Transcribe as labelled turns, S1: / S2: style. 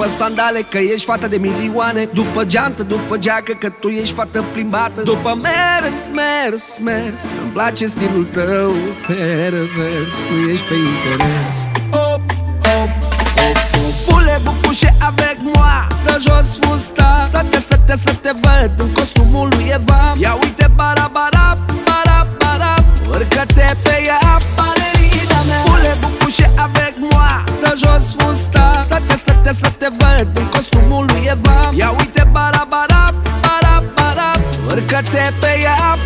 S1: după sandale, că ești fata de milioane, după geantă, după geacă, că tu ești fată plimbată, după mers. Îmi place stilul tău pervers, nu ești pe interes. Voulez-vous coucher avec moi? Dă jos fusta, să te văd în costumul lui Eva. Ia uite bara, urcă-te pe ea, balerina mea. Voulez-vous coucher avec moi? Dă jos fusta, să te văd în costumul lui Eva. Ia uite bara, urcă-te pe ea,